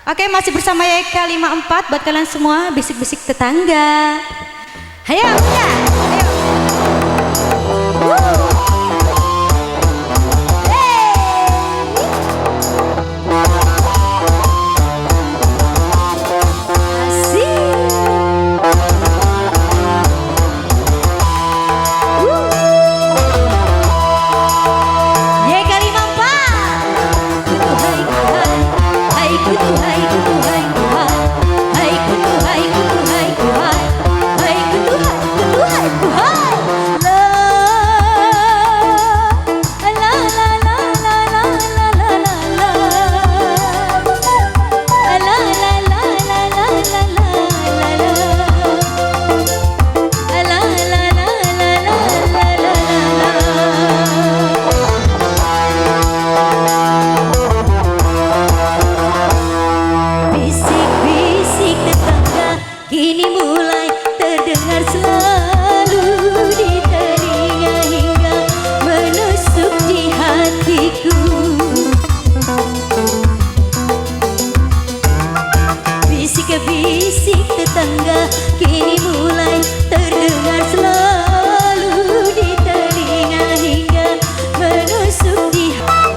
Oke, masih bersama YK 54 buat kalian semua bisik-bisik tetangga. Hayo, ya. Ayo. Kini mulai terdengar selalu di telinga hingga menusuk di hatiku. Bisik-bisik tetangga kini mulai terdengar selalu di telinga hingga menusuk di hatiku.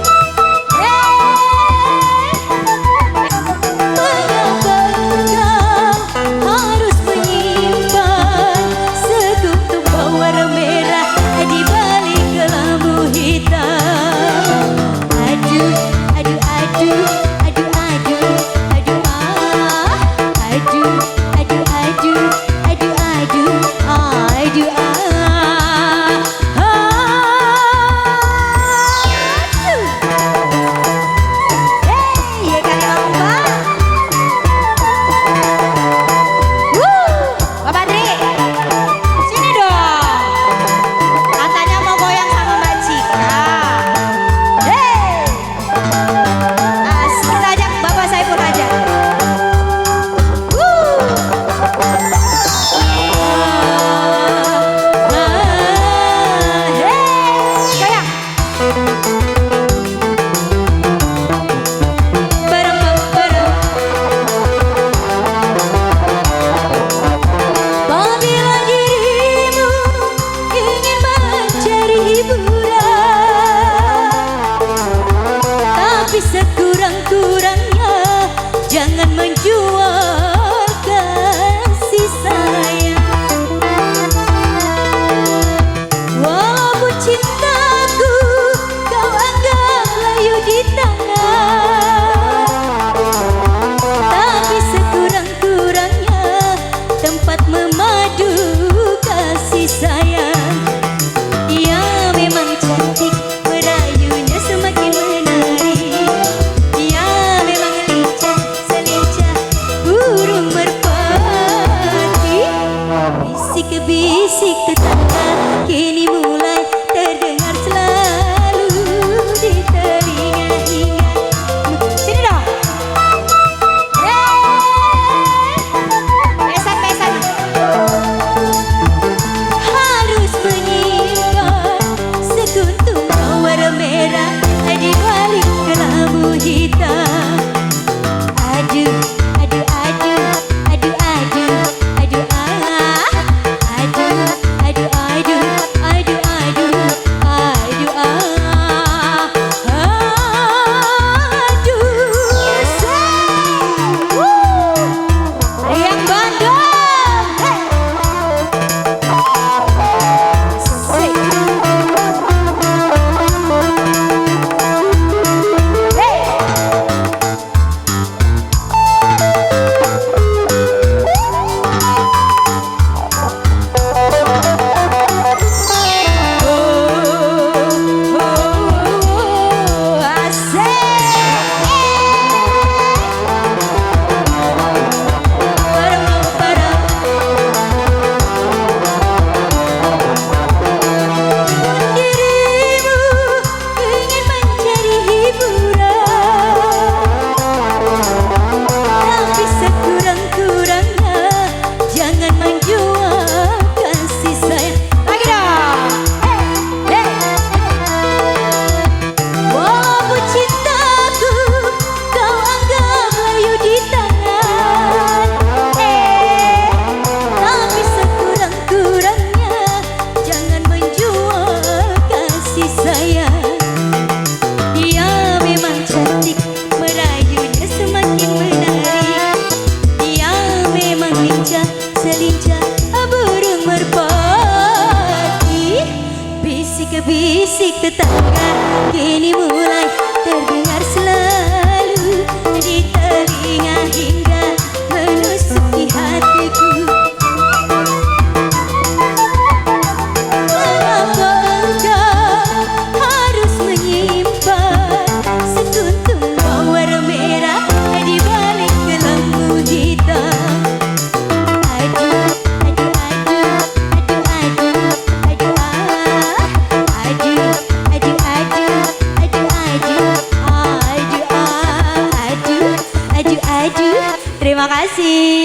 tetangga kini mulai terdengar selalu di telinga hingga menusuk di hatiku. Mengapa engkau harus menyimpan sekuntum mawar merah di balik gelangmu hitam? Aduh, aduh, aduh, aduh, aduh, aduh, aduh, aduh, aduh, aduh, aduh, aduh, aduh, aduh. Terima kasih.